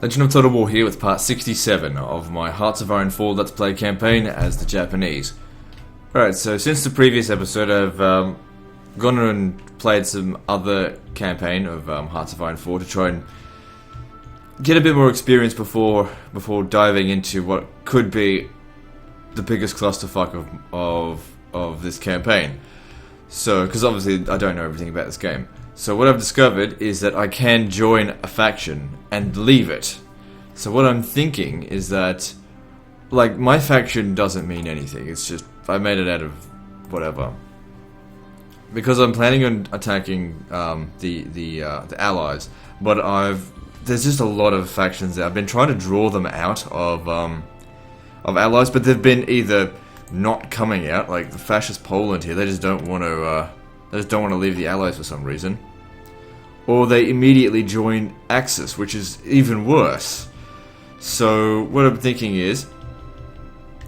Legend of Total War here with part 67 of my Hearts of Iron 4 Let's Play campaign as the Japanese. Alright, so since the previous episode I've gone and played some other campaign of Hearts of Iron 4 to try and get a bit more experience before diving into what could be the biggest clusterfuck of this campaign. So, because obviously I don't know everything about this game. So what I've discovered is that I can join a faction and leave it. So what I'm thinking is that, like, my faction doesn't mean anything. It's just, I made it out of whatever. Because I'm planning on attacking the allies, but there's just a lot of factions there. I've been trying to draw them out of allies, but they've been either not coming out, like the fascist Poland here. They just don't want to leave the allies for some reason. Or they immediately join Axis, which is even worse. So what I'm thinking is,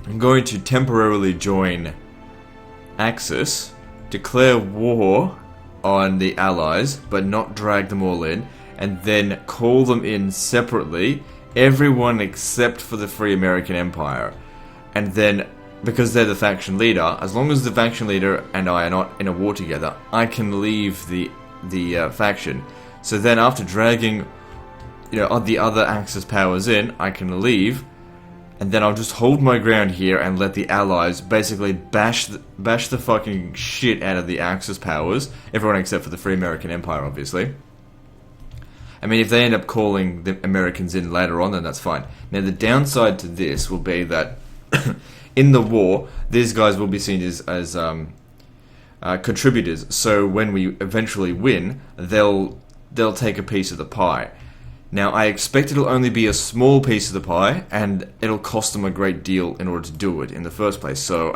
I'm going to temporarily join Axis, declare war on the Allies, but not drag them all in, and then call them in separately, everyone except for the Free American Empire. And then, because they're the faction leader, as long as the faction leader and I are not in a war together, I can leave the faction. So then after dragging the other Axis powers in, I can leave, and then I'll just hold my ground here and let the Allies basically bash the fucking shit out of the Axis powers, everyone except for the Free American Empire, obviously. I mean, if they end up calling the Americans in later on, then that's fine. Now the downside to this will be that in the war, these guys will be seen as contributors, so when we eventually win, they'll take a piece of the pie. Now, I expect it'll only be a small piece of the pie, and it'll cost them a great deal in order to do it in the first place. So,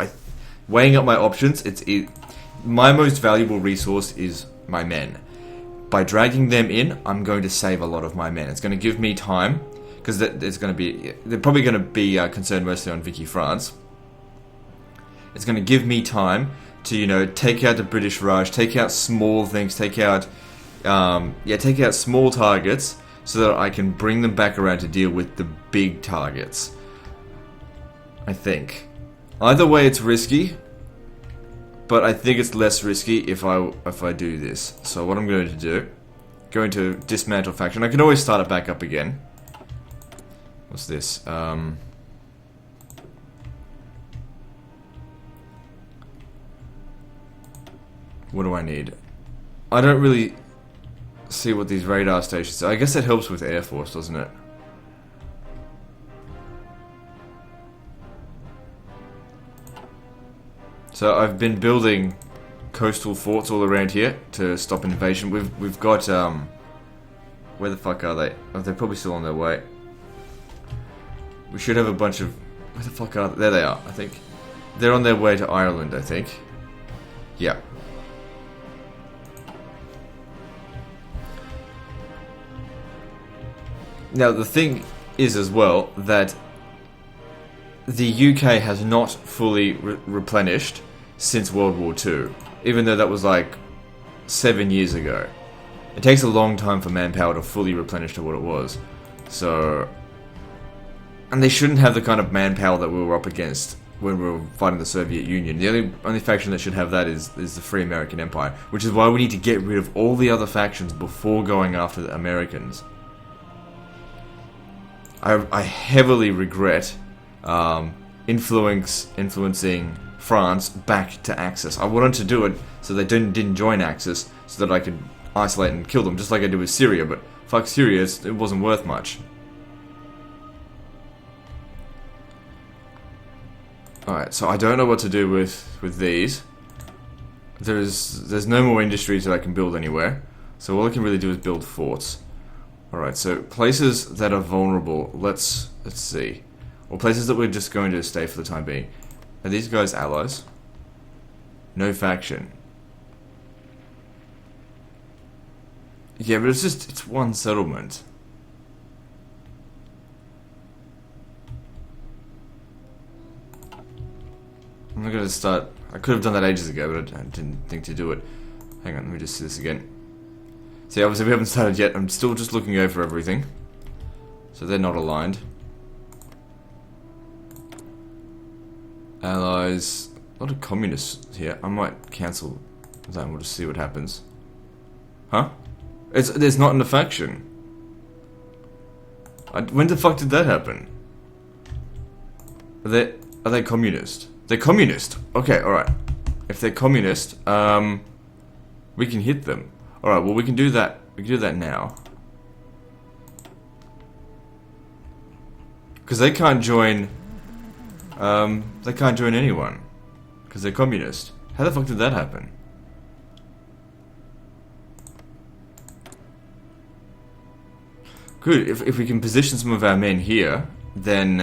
weighing up my options, my most valuable resource is my men. By dragging them in, I'm going to save a lot of my men. It's going to give me time, because they're probably going to be concerned mostly on Vicky France. It's going to give me time to, take out the British Raj, take out small things, take out small targets, so that I can bring them back around to deal with the big targets. I think. Either way, it's risky, but I think it's less risky if I do this. So what I'm going to do, going to dismantle faction. I can always start it back up again. What's this? What do I need? I don't really see what these radar stations are. I guess that helps with Air Force, doesn't it? So I've been building coastal forts all around here to stop invasion. We've got where the fuck are they? Oh, they're probably still on their way. We should have a bunch of, where the fuck are they? There they are, I think. They're on their way to Ireland, I think. Yeah. Now, the thing is as well that the UK has not fully replenished since World War II, even though that was like 7 years ago. It takes a long time for manpower to fully replenish to what it was. So, and they shouldn't have the kind of manpower that we were up against when we were fighting the Soviet Union. The only faction that should have that is the Free American Empire, which is why we need to get rid of all the other factions before going after the Americans. I heavily regret influencing France back to Axis. I wanted to do it so they didn't join Axis, so that I could isolate and kill them, just like I did with Syria, but fuck Syria, it wasn't worth much. Alright, so I don't know what to do with these. There's no more industries that I can build anywhere, so all I can really do is build forts. Alright, so places that are vulnerable, let's see. Or places that we're just going to stay for the time being. Are these guys allies? No faction. Yeah, but it's one settlement. I'm not gonna start. I could have done that ages ago, but I didn't think to do it. Hang on, let me just see this again. See, obviously we haven't started yet. I'm still just looking over everything. So they're not aligned. Allies. A lot of communists here. I might cancel that and we'll just see what happens. Huh? There's not in the faction. When the fuck did that happen? Are they communist? They're communist. Okay, alright. If they're communist, we can hit them. Alright, well we can do that. We can do that now. Because they can't join anyone. Because they're communist. How the fuck did that happen? Good, if we can position some of our men here, then,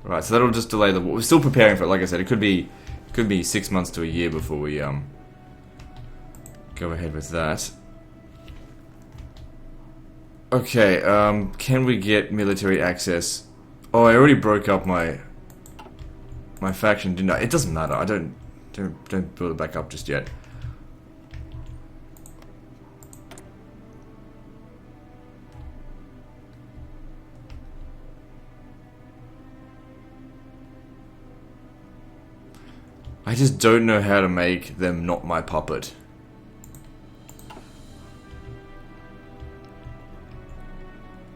right, so that'll just delay the war. We're still preparing for it, like I said, it could be 6 months to a year before we, go ahead with that. Okay, can we get military access? Oh, I already broke up my faction, didn't I? It doesn't matter, I don't build it back up just yet. I just don't know how to make them not my puppet.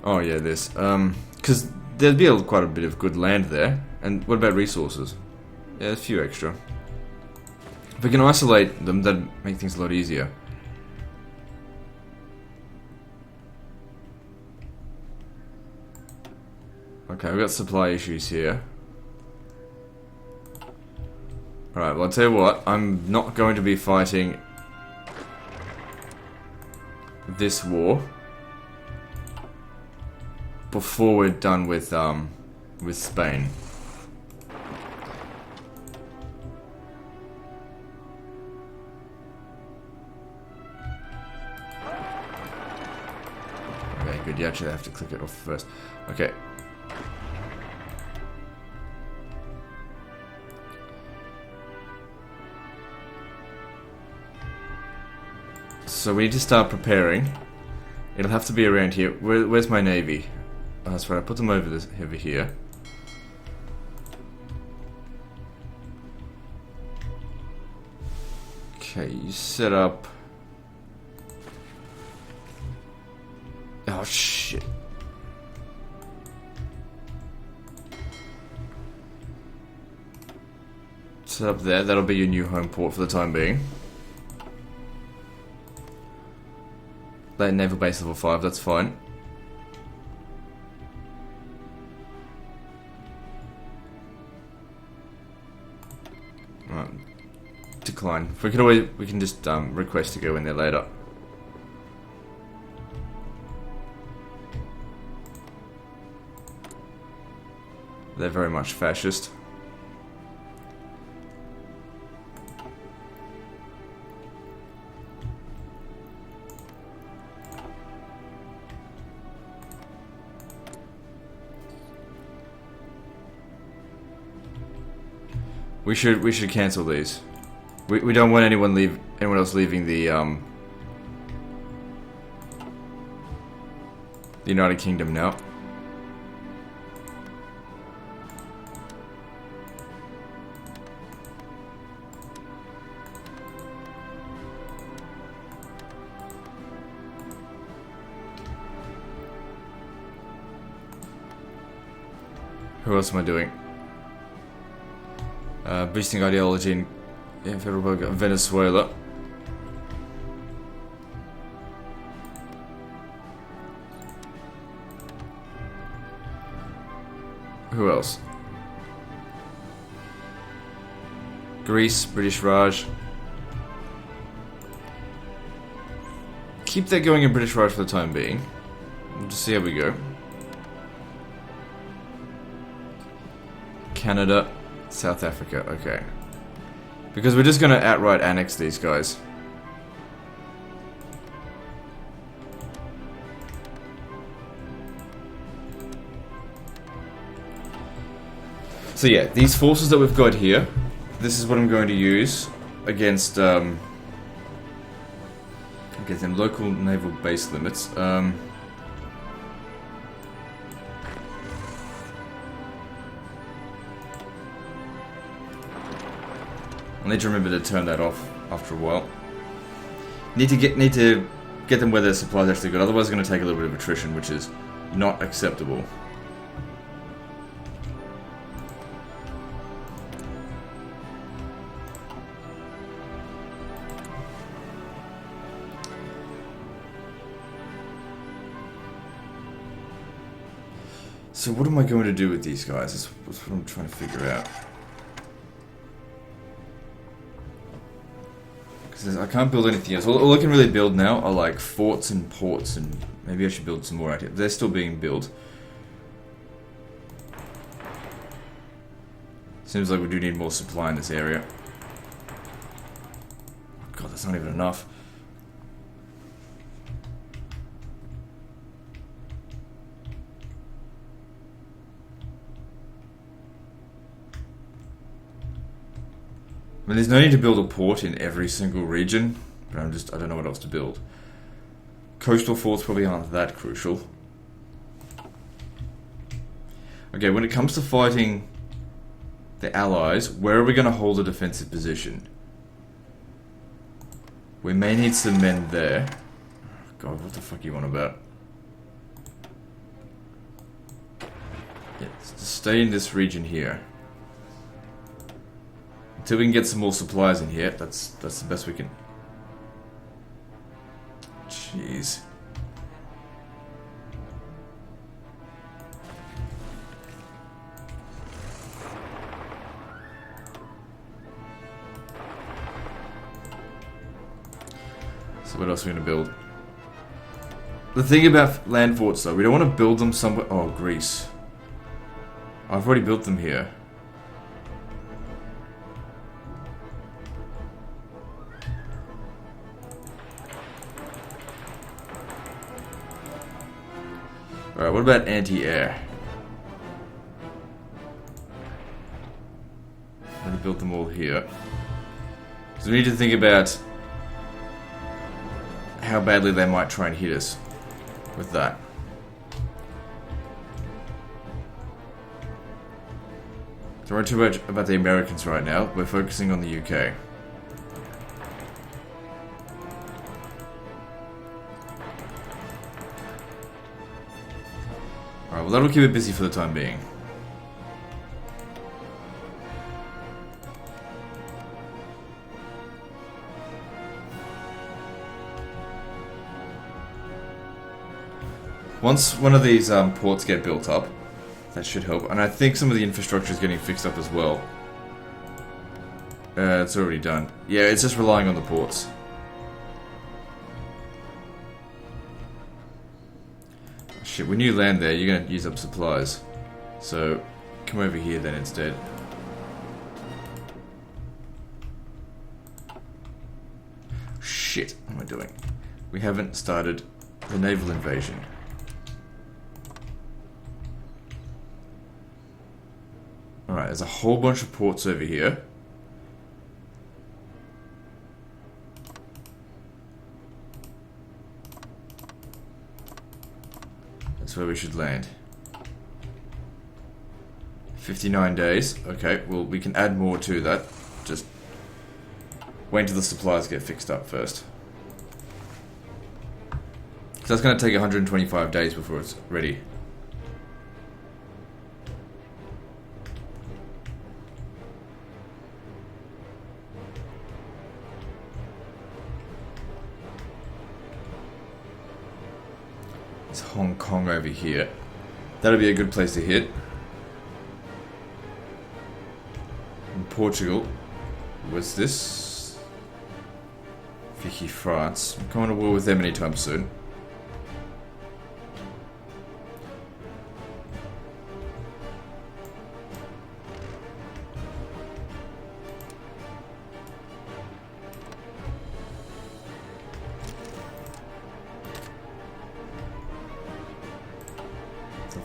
Oh yeah, this. Because there'd be quite a bit of good land there. And what about resources? Yeah, a few extra. If we can isolate them, that'd make things a lot easier. Okay, we've got supply issues here. Alright, well I'll tell you what, I'm not going to be fighting this war before we're done with Spain. Okay, good, you actually have to click it off first. Okay. So we need to start preparing. It'll have to be around here. Where's my navy? Oh, that's right, I put them over here. Okay, you set up... Oh shit. Set up there, that'll be your new home port for the time being. Naval base level 5, that's fine. Right. Decline. We can just request to go in there later. They're very much fascist. We should cancel these. We don't want anyone else leaving the United Kingdom now. Who else am I doing? Boosting ideology in Federal Republic of Venezuela. Who else? Greece, British Raj. Keep that going in British Raj for the time being. We'll just see how we go. Canada. South Africa, okay. Because we're just gonna outright annex these guys. So yeah, these forces that we've got here, this is what I'm going to use against them local naval base limits. need to remember to turn that off after a while. Need to get them where their supplies are actually good. Otherwise, it's going to take a little bit of attrition, which is not acceptable. So what am I going to do with these guys? That's what I'm trying to figure out. Because I can't build anything else. All I can really build now are like forts and ports, and maybe I should build some more out here. They're still being built. Seems like we do need more supply in this area. God, that's not even enough. I mean, there's no need to build a port in every single region, but I don't know what else to build. Coastal forts probably aren't that crucial. Okay, when it comes to fighting the Allies, where are we going to hold a defensive position? We may need some men there. God, what the fuck are you on about? Yeah, stay in this region here. Until we can get some more supplies in here, that's the best we can. Jeez. So what else are we going to build? The thing about land forts though, we don't want to build them somewhere. Oh, Greece. I've already built them here. Alright, what about anti-air? I'm going to build them all here. So we need to think about how badly they might try and hit us with that. Don't worry too much about the Americans right now. We're focusing on the UK. Alright, well that'll keep it busy for the time being. Once one of these ports get built up, that should help. And I think some of the infrastructure is getting fixed up as well. It's already done. Yeah, it's just relying on the ports. Shit, when you land there, you're going to use up supplies. So, come over here then instead. Shit, what am I doing? We haven't started the naval invasion. Alright, there's a whole bunch of ports over here. That's where we should land. 59 days. Okay, well, we can add more to that. Just wait until the supplies get fixed up first. So that's going to take 125 days before it's ready. Hong Kong over here. That'll be a good place to hit. And Portugal. What's this? Vicky, France. I'm coming to war with them anytime soon.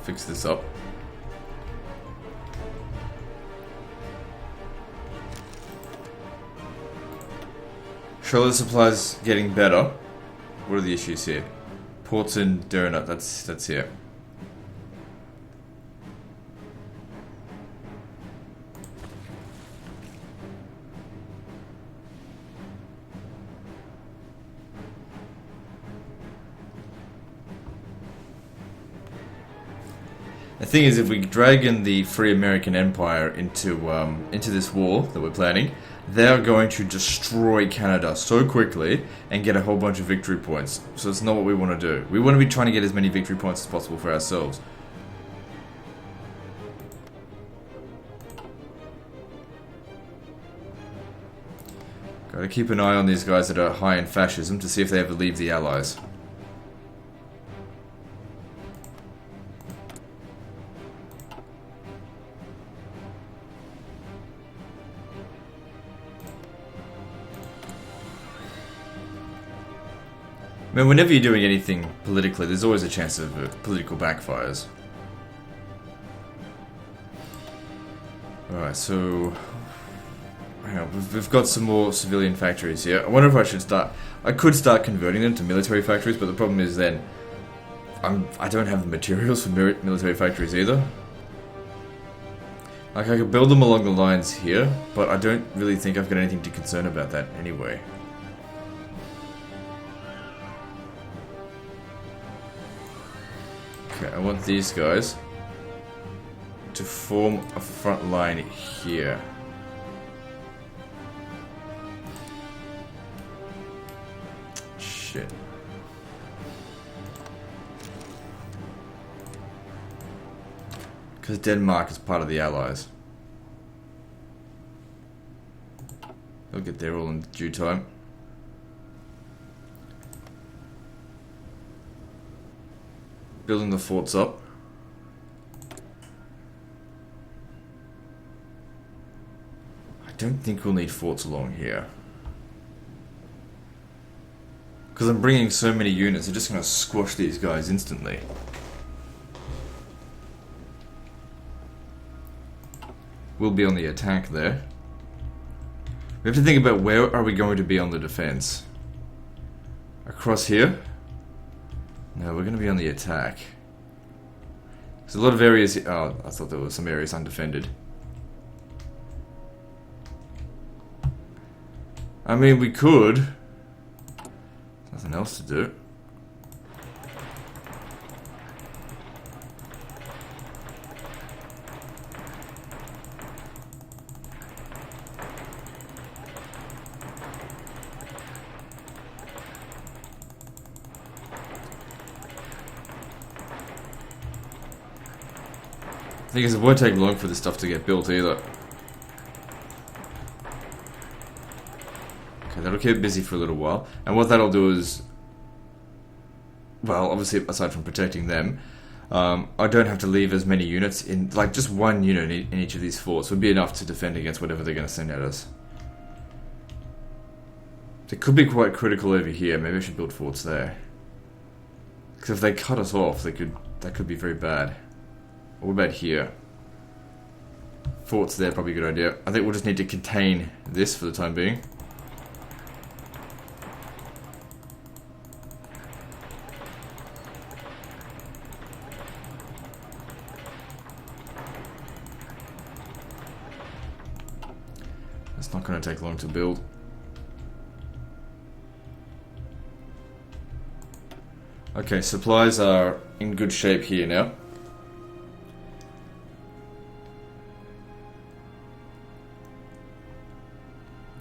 Fix this up. Show the supplies getting better. What are the issues here? Ports in Derna, that's here. The thing is, if we drag in the Free American Empire into this war that we're planning, they're going to destroy Canada so quickly and get a whole bunch of victory points. So it's not what we want to do. We want to be trying to get as many victory points as possible for ourselves. Gotta keep an eye on these guys that are high in fascism to see if they ever leave the Allies. I mean, whenever you're doing anything politically, there's always a chance of political backfires. Alright, so... hang on, we've got some more civilian factories here. I wonder if I should start... I could start converting them to military factories, but the problem is then... I don't have the materials for military factories either. Like, I could build them along the lines here, but I don't really think I've got anything to concern about that anyway. Okay, I want these guys to form a front line here. Shit. Because Denmark is part of the Allies. They'll get there all in due time. Building the forts up. I don't think we'll need forts along here. Because I'm bringing so many units, they're just going to squash these guys instantly. We'll be on the attack there. We have to think about where are we going to be on the defense. Across here? No, we're going to be on the attack. There's a lot of areas... oh, I thought there were some areas undefended. I mean, we could. There's nothing else to do. The thing is, it won't take long for this stuff to get built either. Okay, that'll keep it busy for a little while. And what that'll do is... well, obviously, aside from protecting them, I don't have to leave as many units in... like, just one unit in each of these forts would be enough to defend against whatever they're going to send at us. It could be quite critical over here. Maybe I should build forts there. Because if they cut us off, that could be very bad. What about here? Forts there, probably a good idea. I think we'll just need to contain this for the time being. It's not going to take long to build. Okay, supplies are in good shape here now.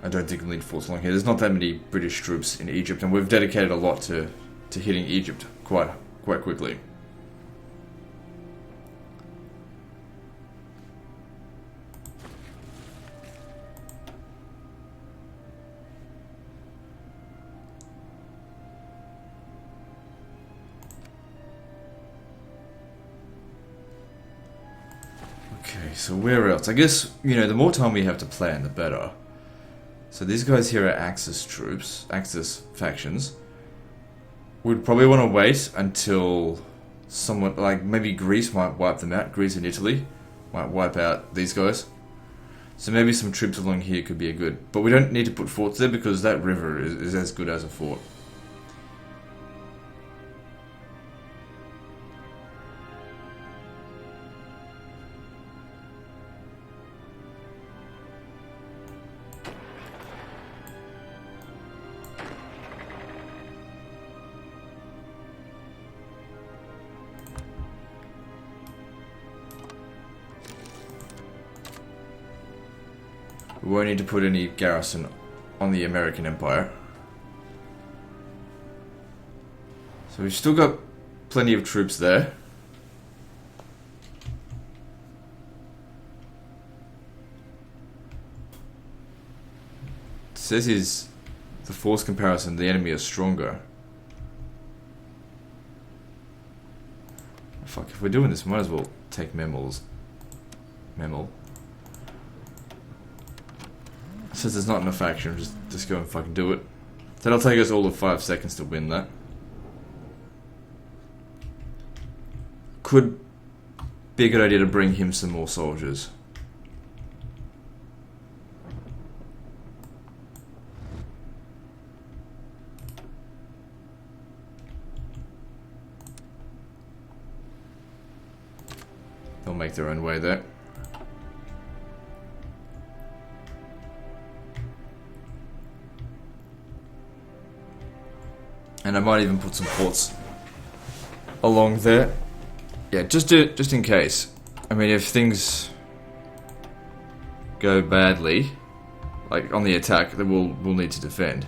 I don't think we'll need forts along here. There's not that many British troops in Egypt, and we've dedicated a lot to hitting Egypt quite quickly. Okay, so where else? I guess, you know, the more time we have to plan, the better. So these guys here are Axis troops, Axis factions. We'd probably want to wait until someone, like maybe Greece might wipe them out. Greece and Italy might wipe out these guys. So maybe some troops along here could be a good... but we don't need to put forts there because that river is as good as a fort. We won't need to put any garrison on the American Empire. So we've still got plenty of troops there. It says is the force comparison, the enemy is stronger. Fuck, if we're doing this, we might as well take Memel. It says there's not enough action, just go and fucking do it. That'll take us all of 5 seconds to win that. Could be a good idea to bring him some more soldiers. They'll make their own way there. And I might even put some ports along there. Yeah, just in case. I mean, if things go badly, like on the attack, then we'll need to defend.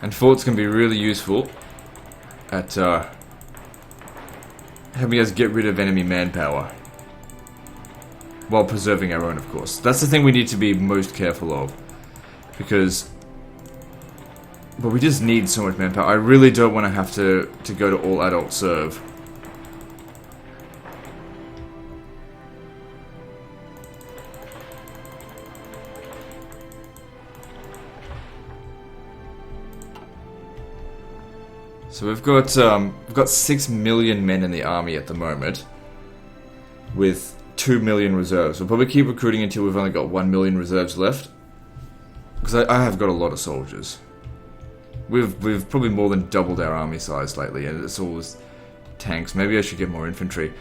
And forts can be really useful at helping us get rid of enemy manpower. While preserving our own, of course. That's the thing we need to be most careful of. Because... but we just need so much manpower. I really don't want to have to go to all adult serve. So we've got 6 million men in the army at the moment, with 2 million reserves. We'll probably keep recruiting until we've only got 1 million reserves left, because I have got a lot of soldiers. We've probably more than doubled our army size lately, and it's always tanks. Maybe I should get more infantry.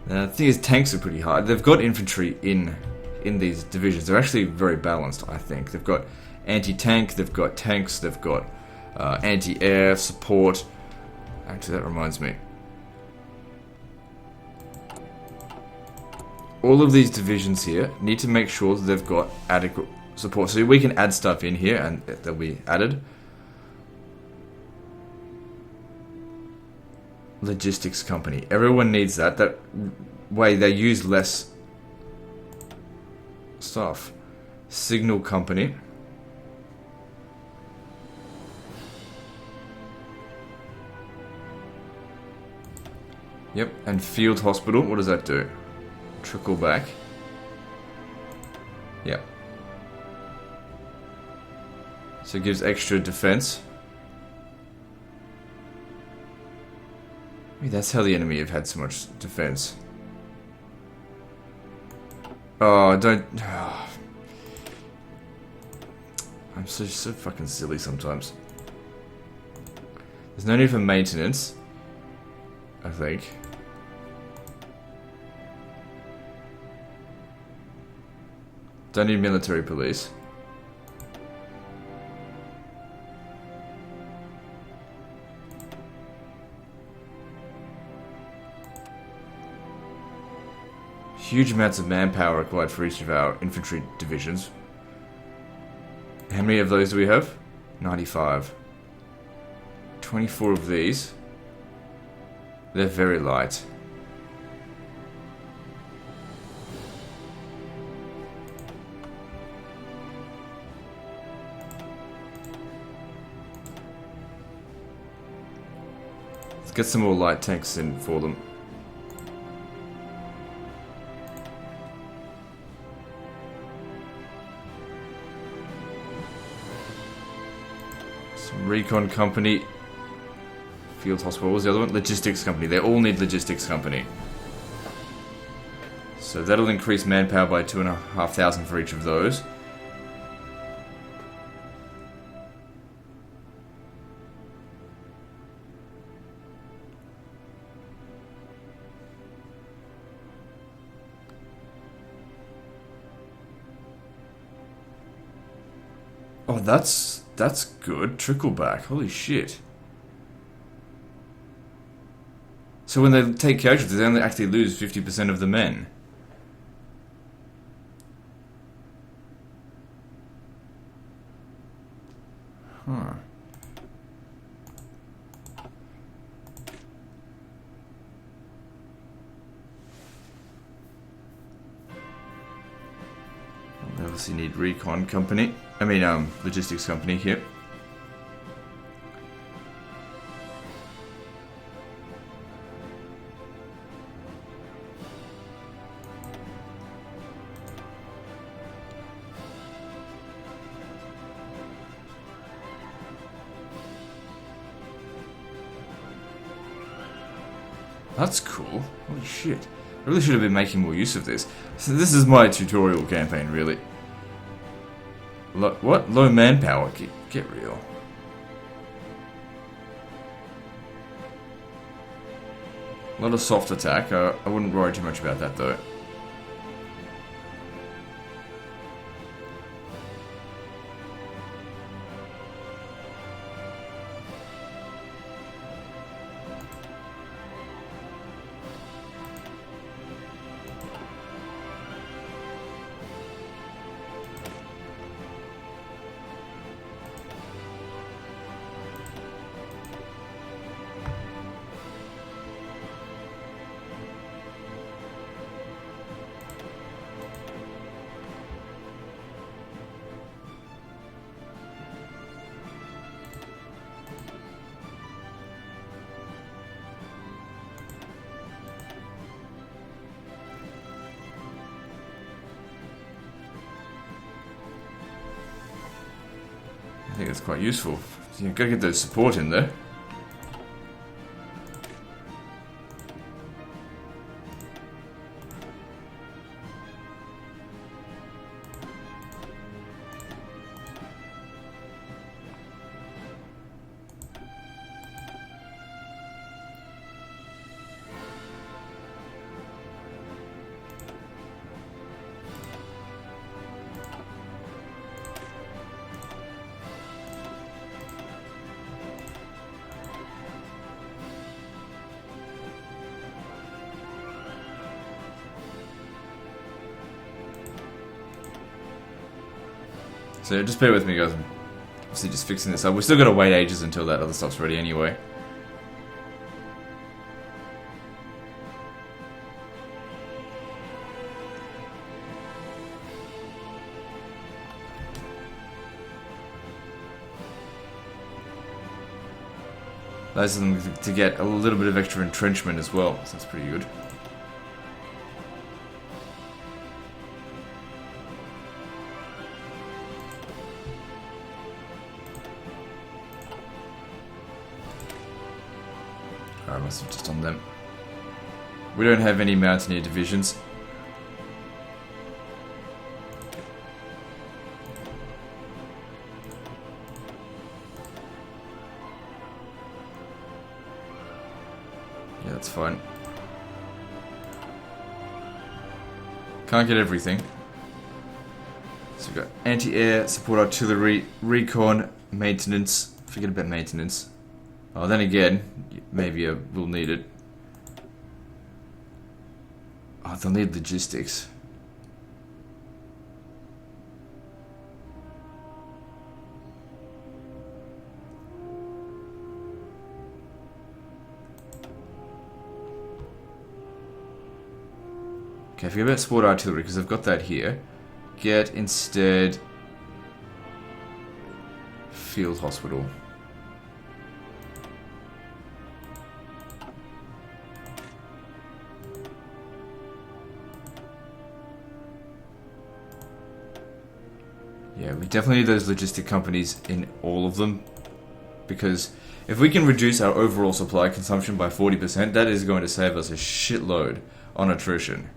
The thing is, tanks are pretty hard. They've got infantry in these divisions. They're actually very balanced, I think. They've got anti-tank, they've got tanks, they've got anti-air support. Actually, that reminds me. All of these divisions here need to make sure that they've got adequate support. So we can add stuff in here and they'll be added. Logistics company. Everyone needs that. That way they use less stuff. Signal company. Yep, and field hospital. What does that do? Trickle back. Yep. So it gives extra defense. Maybe that's how the enemy have had so much defense. Oh, don't... oh. I'm so fucking silly sometimes. There's no need for maintenance, I think. Don't need military police. Huge amounts of manpower required for each of our infantry divisions. How many of those do we have? 95. 24 of these. They're very light. Let's get some more light tanks in for them. Some recon company. Field hospital. What was the other one? Logistics company. They all need logistics company. So that'll increase manpower by 2,500 for each of those. Oh, that's good. Trickle back. Holy shit. So when they take casualties, they only actually lose 50% of the men. Huh. We obviously need recon company. Logistics company here. That's cool. Holy shit. I really should have been making more use of this. So this is my tutorial campaign, really. What? Low manpower? Get real. A lot of soft attack. I wouldn't worry too much about that, though. I think that's quite useful. You've got to get those support in there. So just bear with me, guys. I'm obviously just fixing this up. We're still going to wait ages until that other stuff's ready anyway. Allows them to get a little bit of extra entrenchment as well, so that's pretty good. I must have just done them. We don't have any mountaineer divisions. Yeah, that's fine. Can't get everything. So we've got anti-air, support artillery, recon, maintenance. Forget about maintenance. Oh, then again, maybe we'll need it. Oh, they'll need logistics. Okay, forget about support artillery because I've got that here. Get instead field hospital. Yeah, we definitely need those logistic companies in all of them, because if we can reduce our overall supply consumption by 40%, that is going to save us a shitload on attrition.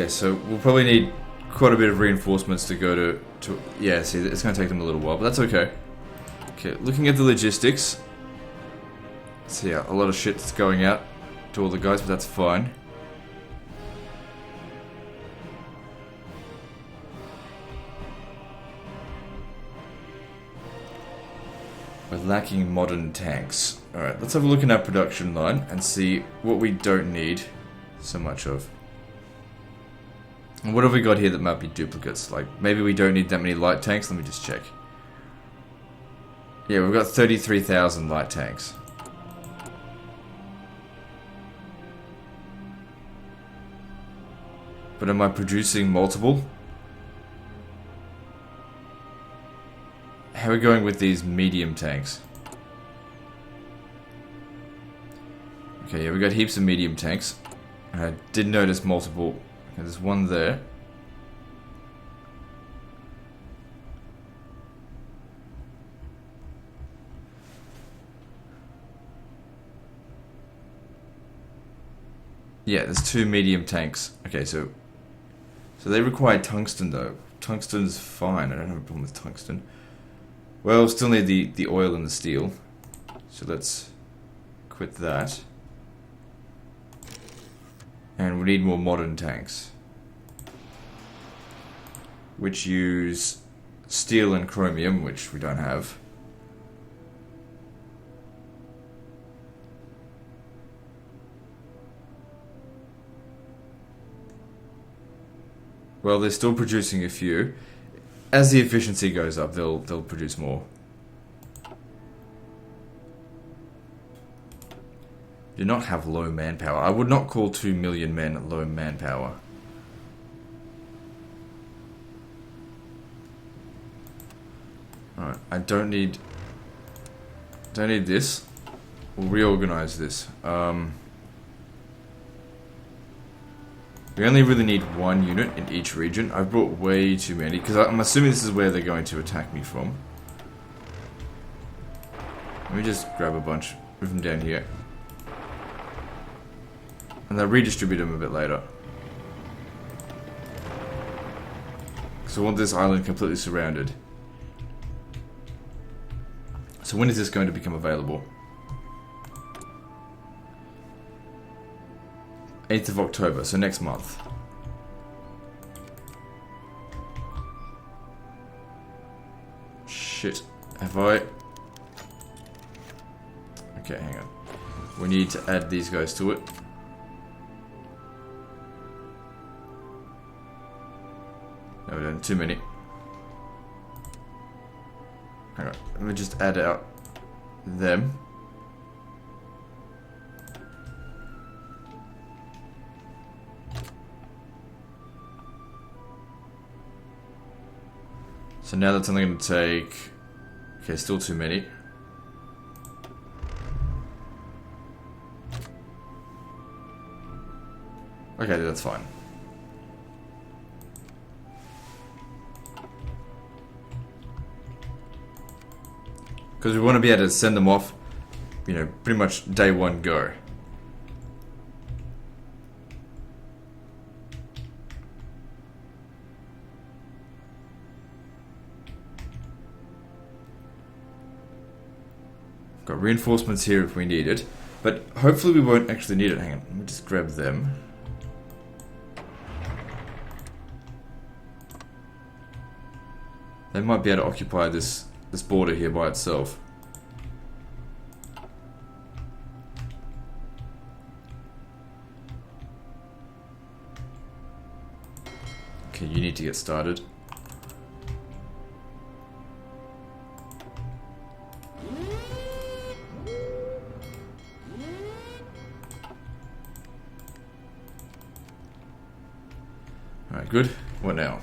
Okay, so we'll probably need quite a bit of reinforcements to go to yeah, see, it's going to take them a little while, but that's okay. Okay, looking at the logistics. So yeah, a lot of shit's going out to all the guys, but that's fine. We're lacking modern tanks. Alright, let's have a look in our production line and see what we don't need so much of. And what have we got here that might be duplicates? Like, maybe we don't need that many light tanks. Let me just check. Yeah, we've got 33,000 light tanks. But am I producing multiple? How are we going with these medium tanks? Okay, yeah, we got heaps of medium tanks. And I did notice multiple. Okay, there's one there. Yeah, there's 2 medium tanks. Okay, so they require tungsten though. Tungsten's fine. I don't have a problem with tungsten. Well, still need the oil and the steel. So let's quit that. And we need more modern tanks, which use steel and chromium, which we don't have. Well, they're still producing a few. As the efficiency goes up, they'll produce more. Do not have low manpower. I would not call 2 million men low manpower. Alright, I don't need this. We'll reorganize this. We only really need 1 unit in each region. I've brought way too many, because I'm assuming this is where they're going to attack me from. Let me just grab a bunch, move them down here. And they'll redistribute them a bit later. Because I want this island completely surrounded. So when is this going to become available? 8th of October, so next month. Shit, have I... Okay, hang on. We need to add these guys to it. No, we don't, too many. Hang on, let me just add out them. So now that's only going to take... Okay, still too many. Okay, that's fine. Because we want to be able to send them off, you know, pretty much day 1 go. Got reinforcements here if we need it, but hopefully we won't actually need it. Hang on, let me just grab them. They might be able to occupy this border here by itself. Okay, you need to get started. Alright, good. What now?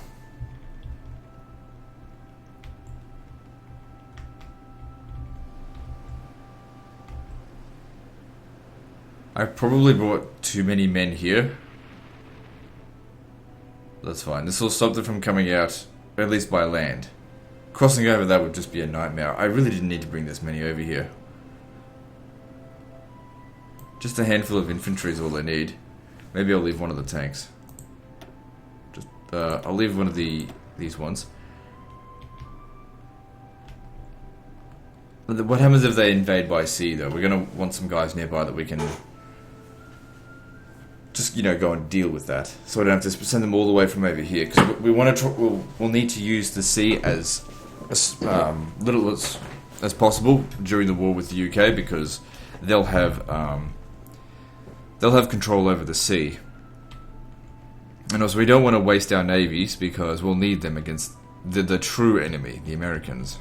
I probably brought too many men here. That's fine. This will stop them from coming out, at least by land. Crossing over that would just be a nightmare. I really didn't need to bring this many over here. Just a handful of infantry is all I need. Maybe I'll leave one of the tanks. I'll leave one of these ones. What happens if they invade by sea, though? We're gonna want some guys nearby that we can just, you know, go and deal with that. So I don't have to send them all the way from over here, because we want to. We'll need to use the sea as little as possible during the war with the UK, because they'll have control over the sea. And also, we don't want to waste our navies, because we'll need them against the true enemy, the Americans.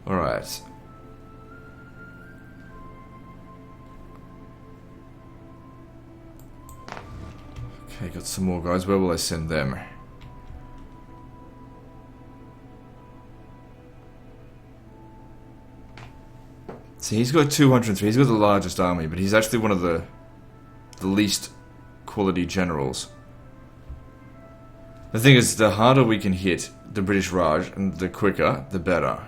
Alright. Okay, got some more guys. Where will I send them? See, he's got 203. He's got the largest army, but he's actually one of the least quality generals. The thing is, the harder we can hit the British Raj, and the quicker, the better.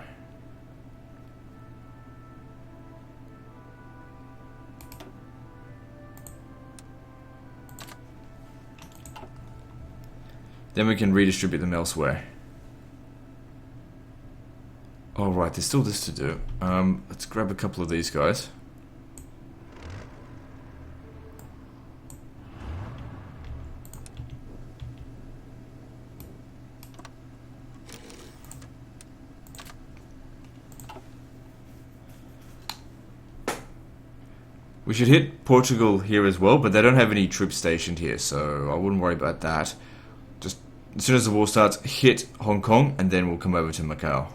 Then we can redistribute them elsewhere. Oh right, there's still this to do. Let's grab a couple of these guys. We should hit Portugal here as well, but they don't have any troops stationed here, so I wouldn't worry about that. Just as soon as the war starts, hit Hong Kong, and then we'll come over to Macau.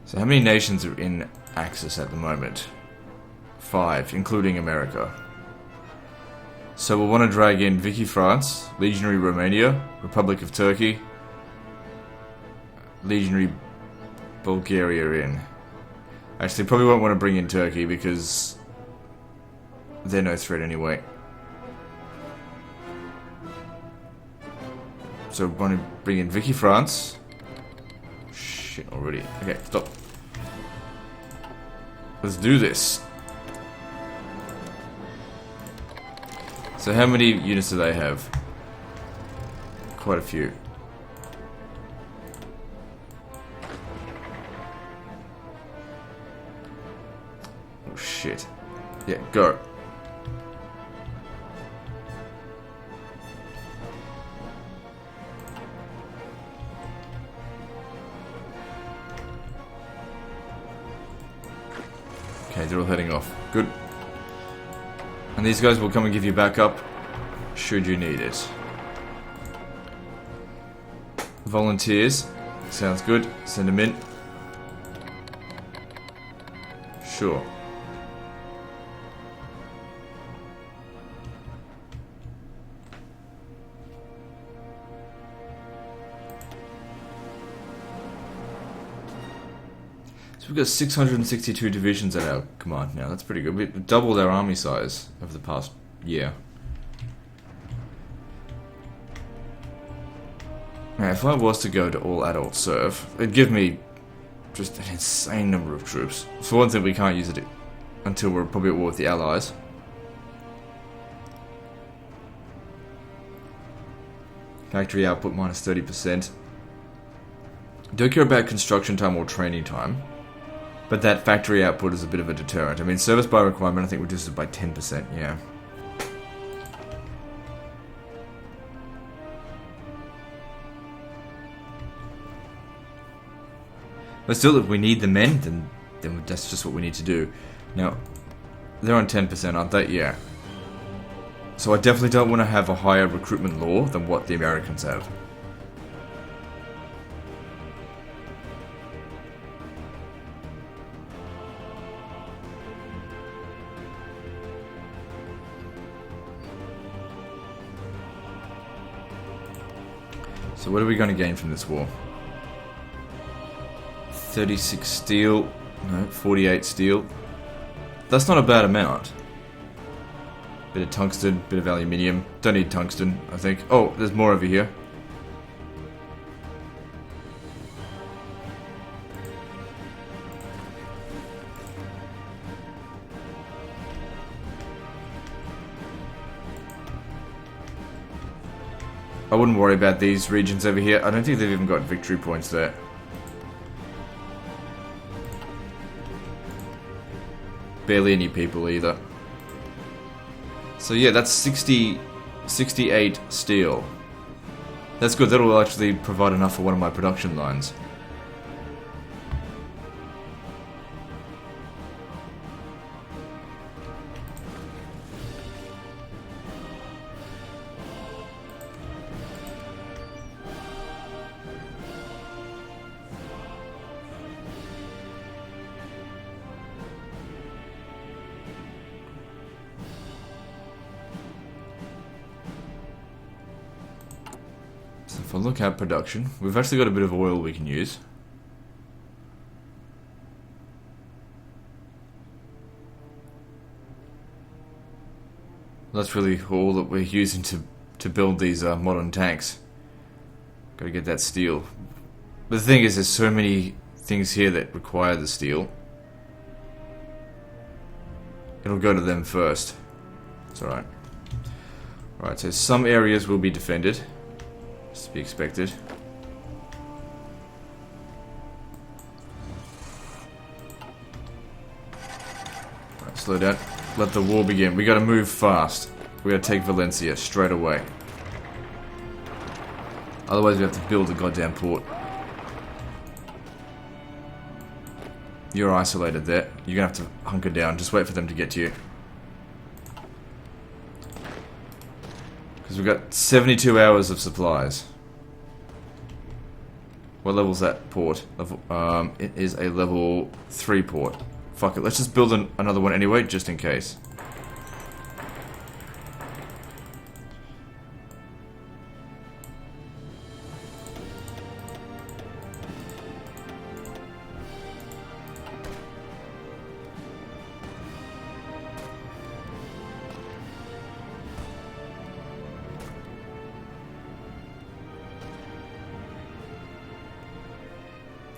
So how many nations are in Axis at the moment? 5, including America. So we'll want to drag in Vichy France, Legionary Romania, Republic of Turkey, Legionary Bulgaria in. Actually, probably won't want to bring in Turkey because they're no threat anyway. So we want to bring in Vichy France. Shit, already. Okay, stop. Let's do this. So how many units do they have? Quite a few. Oh shit. Yeah, go. Okay, they're all heading off. Good. And these guys will come and give you backup should you need it. Volunteers. Sounds good. Send them in. Sure. So we've got 662 divisions at our command now. That's pretty good. We've doubled our army size over the past year. Now, if I was to go to all adult serve, it'd give me just an insane number of troops. For one thing, we can't use it until we're probably at war with the Allies. Factory output minus 30%. Don't care about construction time or training time. But that factory output is a bit of a deterrent. I mean, service by requirement, I think, reduces it by 10%, yeah. But still, if we need the men, then that's just what we need to do. Now, they're on 10%, aren't they? Yeah. So I definitely don't want to have a higher recruitment law than what the Americans have. So what are we going to gain from this war? 36 steel. No, 48 steel. That's not a bad amount. Bit of tungsten, bit of aluminium. Don't need tungsten, I think. Oh, there's more over here. I wouldn't worry about these regions over here. I don't think they've even got victory points there. Barely any people either. So yeah, that's 68 steel. That's good, that'll actually provide enough for one of my production lines. If I look at production, we've actually got a bit of oil we can use. That's really all that we're using to build these modern tanks. Gotta get that steel. But the thing is, there's so many things here that require the steel. It'll go to them first. It's alright. Alright, so some areas will be defended. It's to be expected. Right, slow down. Let the war begin. We gotta move fast. We gotta take Valencia straight away. Otherwise we have to build a goddamn port. You're isolated there. You're gonna have to hunker down. Just wait for them to get to you. Because we've got 72 hours of supplies. What level's that port? It is a level 3 port. Fuck it, let's just build another one anyway, just in case.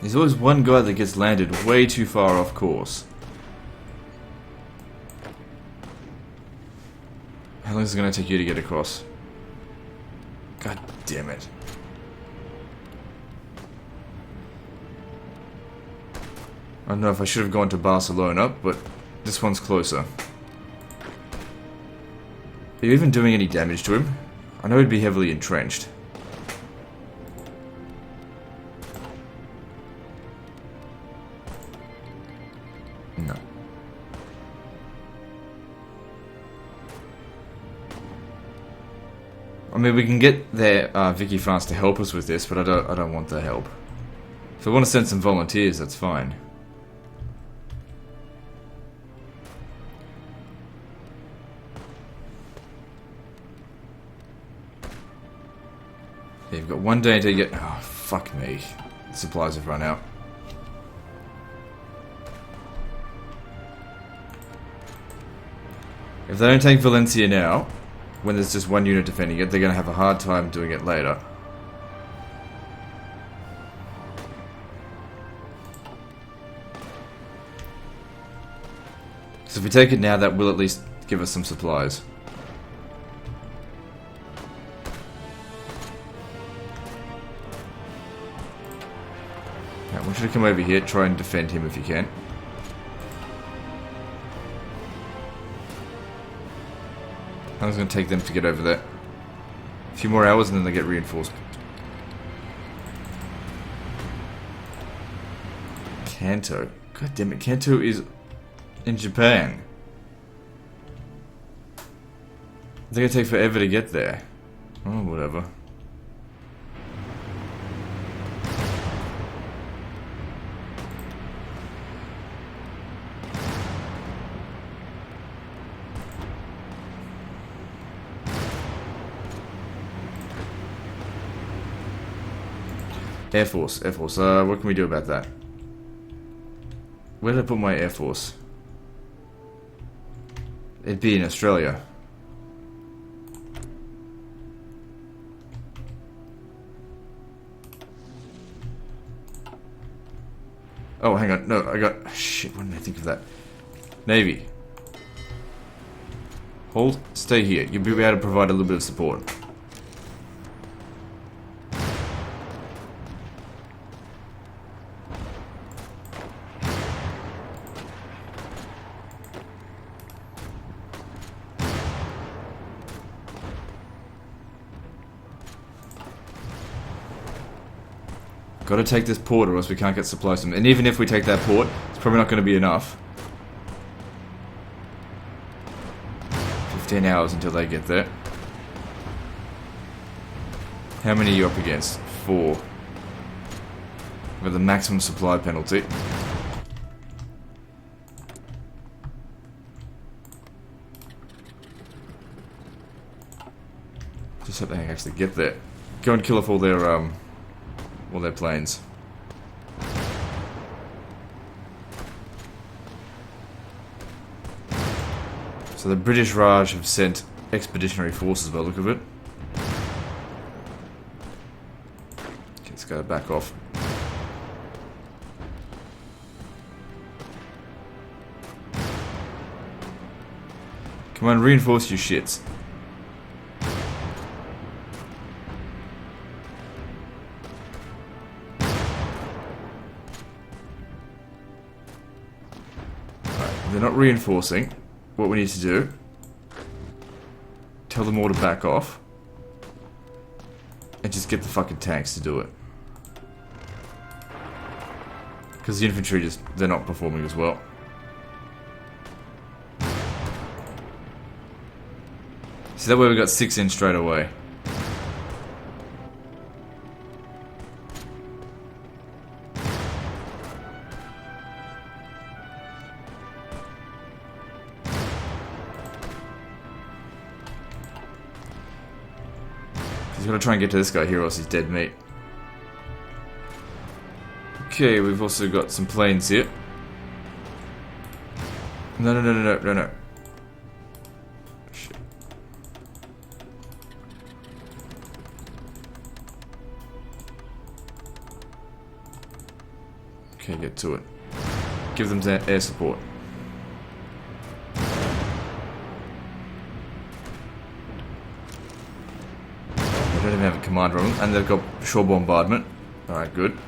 There's always one guy that gets landed way too far off course. How long is it going to take you to get across? God damn it. I don't know if I should have gone to Barcelona, but this one's closer. Are you even doing any damage to him? I know he'd be heavily entrenched. No. I mean, we can get their Vicky France to help us with this, but I don't want their help. If I want to send some volunteers, that's fine. Yeah, you've got one day to get. Oh, fuck me. The supplies have run out. If they don't take Valencia now, when there's just one unit defending it, they're going to have a hard time doing it later. So if we take it now, that will at least give us some supplies. I want you to come over here, try and defend him if you can. How long is it going to take them to get over there? A few more hours and then they get reinforced. Kanto. God damn it, Kanto is in Japan. It's going to take forever to get there. Oh, whatever. Air Force, what can we do about that? Where did I put my Air Force? It'd be in Australia. Oh, hang on. No, I got... Shit, when did I think of that? Navy. Hold. Stay here. You'll be able to provide a little bit of support. Gotta take this port or else we can't get supplies from them. And even if we take that port, it's probably not going to be enough. 15 hours until they get there. How many are you up against? 4. With the maximum supply penalty. Just hope they can actually get there. Go and kill off all their planes. So the British Raj have sent expeditionary forces by the look of it. Okay, let's go back off. Come on, reinforce your shits. They're not reinforcing. What we need to do, tell them all to back off and just get the fucking tanks to do it, because the infantry just, they're not performing as well. So that way we got 6 in straight away. He's gonna try and get to this guy here or else he's dead meat. Okay, we've also got some planes here. No. Shit. Okay, get to it. Give them air support. They don't even have a commander on them, and they've got shore bombardment. Alright, good.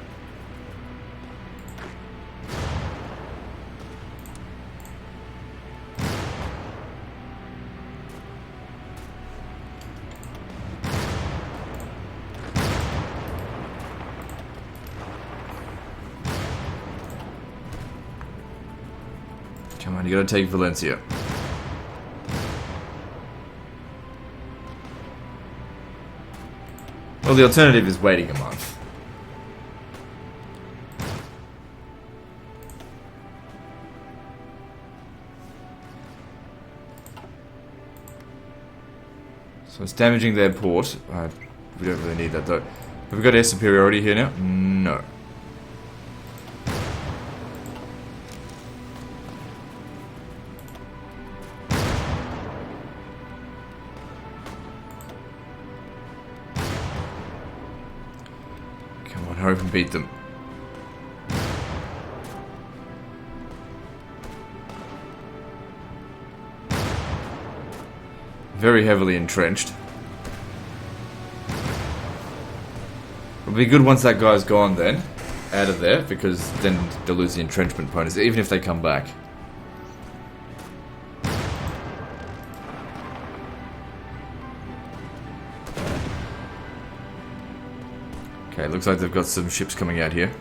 Come on, you gotta take Valencia. Well, the alternative is waiting a month. So it's damaging their port. We don't really need that though. Have we got air superiority here now? No. Come on, hurry up and beat them. Very heavily entrenched. It'll be good once that guy's gone then, out of there, because then they'll lose the entrenchment bonus, even if they come back. Okay, looks like they've got some ships coming out here.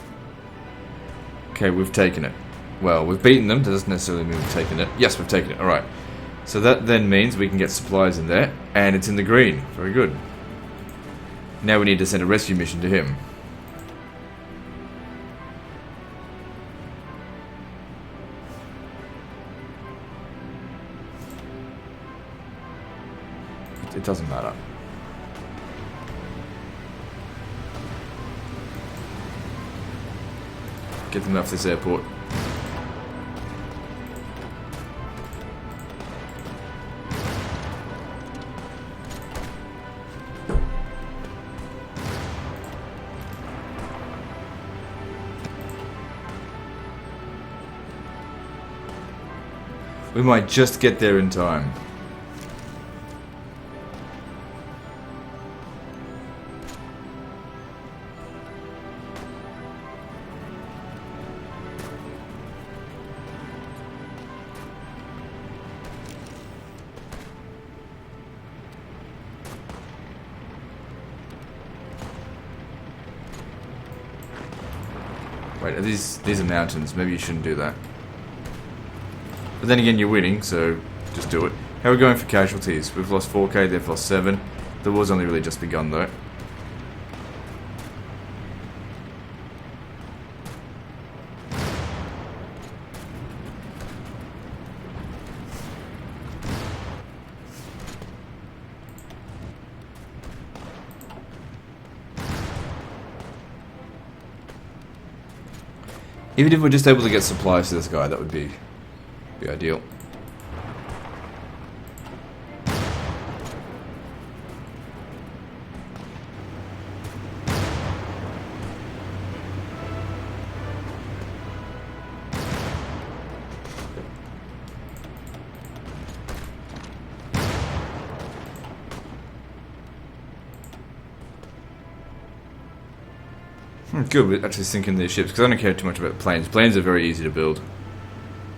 Okay, we've taken it. Well, we've beaten them, that doesn't necessarily mean we've taken it. Yes, we've taken it, alright. So that then means we can get supplies in there, and it's in the green. Very good. Now we need to send a rescue mission to him. It doesn't matter. Get them off this airport. We might just get there in time. Wait, these are mountains. Maybe you shouldn't do that. But then again, you're winning, so just do it. How are we going for casualties? We've lost 4k, they've lost 7. The war's only really just begun, though. Even if we're just able to get supplies to this guy, that would be ideal. Good, we're actually sinking these ships, because I don't care too much about planes. Planes are very easy to build.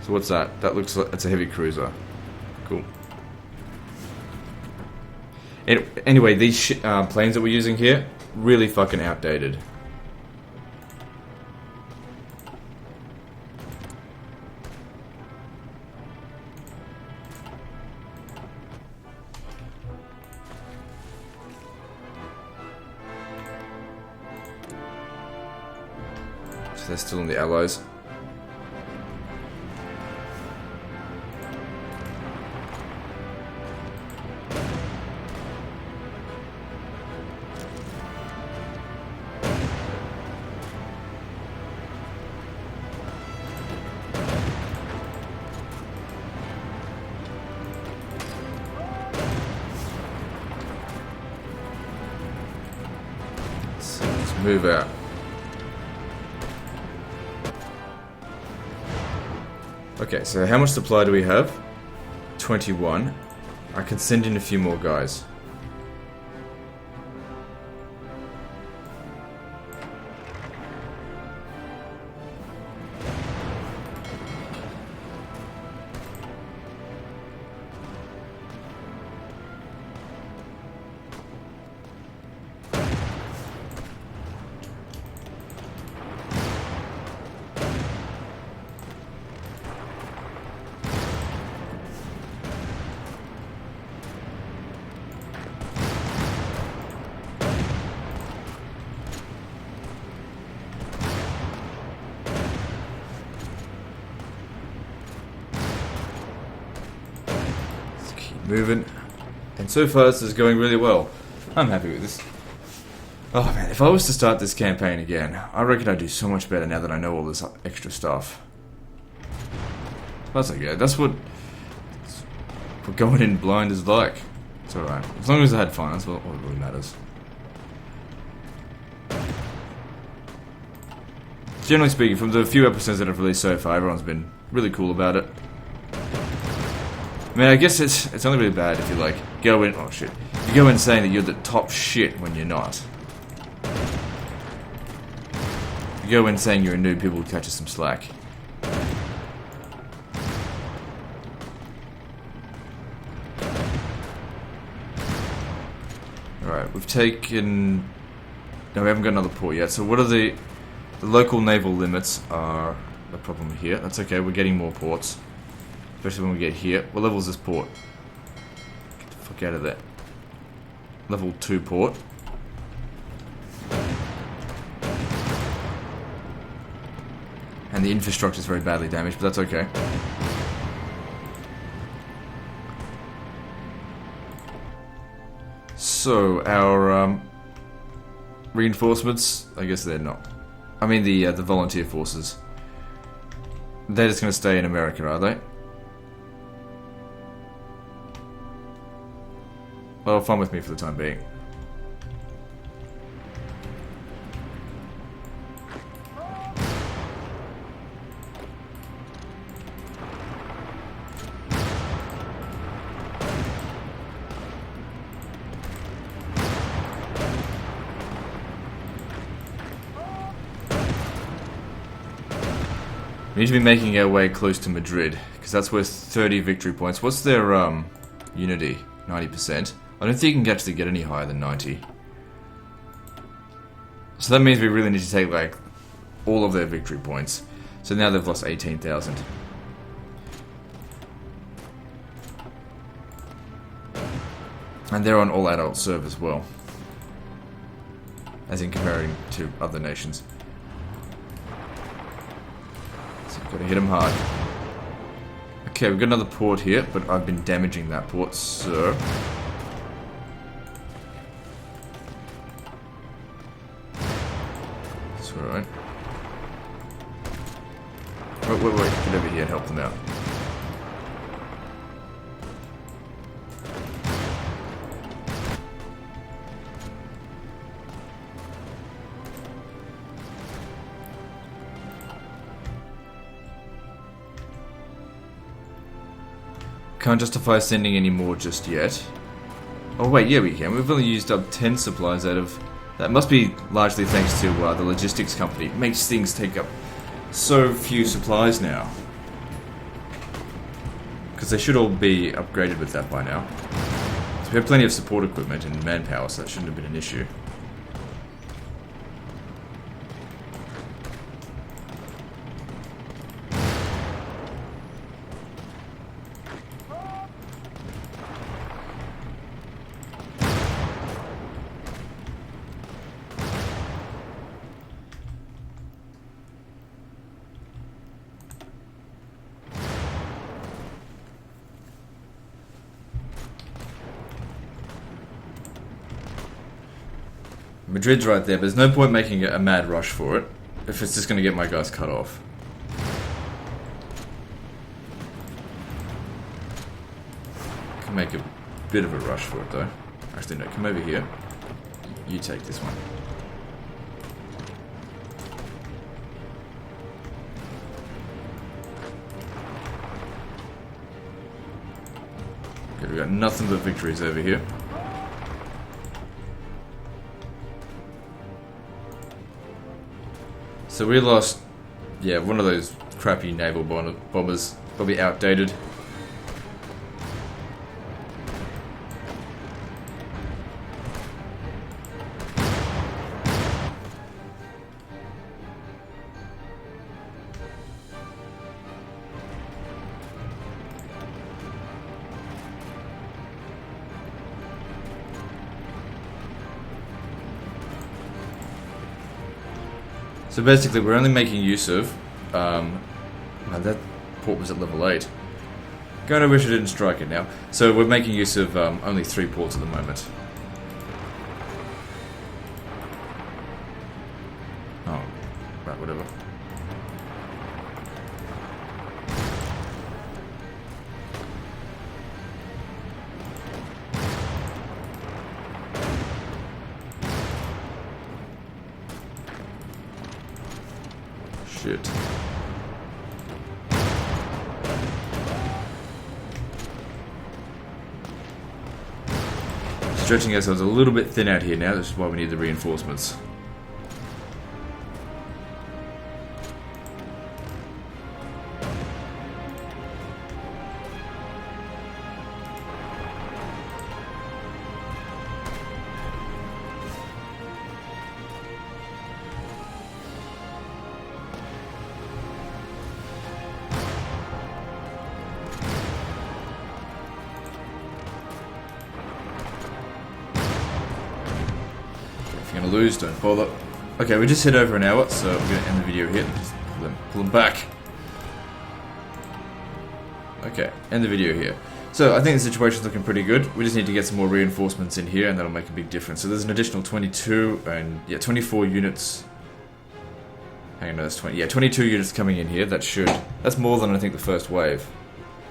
So what's that? That looks like it's a heavy cruiser. Cool. Anyway, these planes that we're using here, really fucking outdated. They're still in the Allies. So let's move out. Okay, so how much supply do we have? 21. I can send in a few more guys. Moving, and so far this is going really well. I'm happy with this. Oh man, if I was to start this campaign again, I reckon I'd do so much better now that I know all this extra stuff. That's okay, that's what going in blind is like. It's alright, as long as I had fun, that's what really matters. Generally speaking, from the few episodes that I've released so far, everyone's been really cool about it. I mean, I guess it's only really bad if you, like, go in... Oh, shit. You go in saying that you're the top shit when you're not. You go in saying you're a noob, people will catch you some slack. Alright, we've taken... No, we haven't got another port yet. So what are the local naval limits are the problem here. That's okay, we're getting more ports. Especially when we get here. What level is this port? Get the fuck out of there. Level 2 port. And the infrastructure is very badly damaged, but that's okay. So, our reinforcements, I guess they're not. I mean the volunteer forces. They're just going to stay in America, are they? Well, fun with me for the time being. We need to be making our way close to Madrid, because that's worth 30 victory points. What's their unity? 90%. I don't think you can actually get any higher than 90. So that means we really need to take like all of their victory points. So now they've lost 18,000. And they're on all adult serve as well, as in comparing to other nations. So we've got to hit them hard. Okay, we've got another port here, but I've been damaging that port, so... That's alright. Wait, get over here and help them out. Can't justify sending any more just yet. Oh wait, yeah we can. We've only used up 10 supplies out of... That must be largely thanks to the logistics company. It makes things take up so few supplies now. Because they should all be upgraded with that by now. So we have plenty of support equipment and manpower, so that shouldn't have been an issue. Madrid's right there, but there's no point making a mad rush for it if it's just going to get my guys cut off. Can make a bit of a rush for it though. Actually no, come over here. You take this one. Okay, we got nothing but victories over here. So we lost, yeah, one of those crappy naval bombers, probably outdated. So basically we're only making use of, that port was at level 8. Kinda wish I didn't strike it now. So we're making use of only 3 ports at the moment. Oh, right, whatever. Shit. Stretching ourselves a little bit thin out here now, this is why we need the reinforcements. Gonna lose, don't bother. Okay, we just hit over an hour, so we're gonna end the video here. Just pull them back. Okay, end the video here. So I think the situation's looking pretty good. We just need to get some more reinforcements in here, and that'll make a big difference. So there's an additional 22 and 24 units. Hang on, no, that's 20. Yeah, 22 units coming in here. That's more than I think the first wave.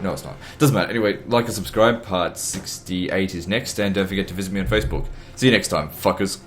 No, it's not. Doesn't matter. Anyway, like and subscribe. Part 68 is next, and don't forget to visit me on Facebook. See you next time, fuckers.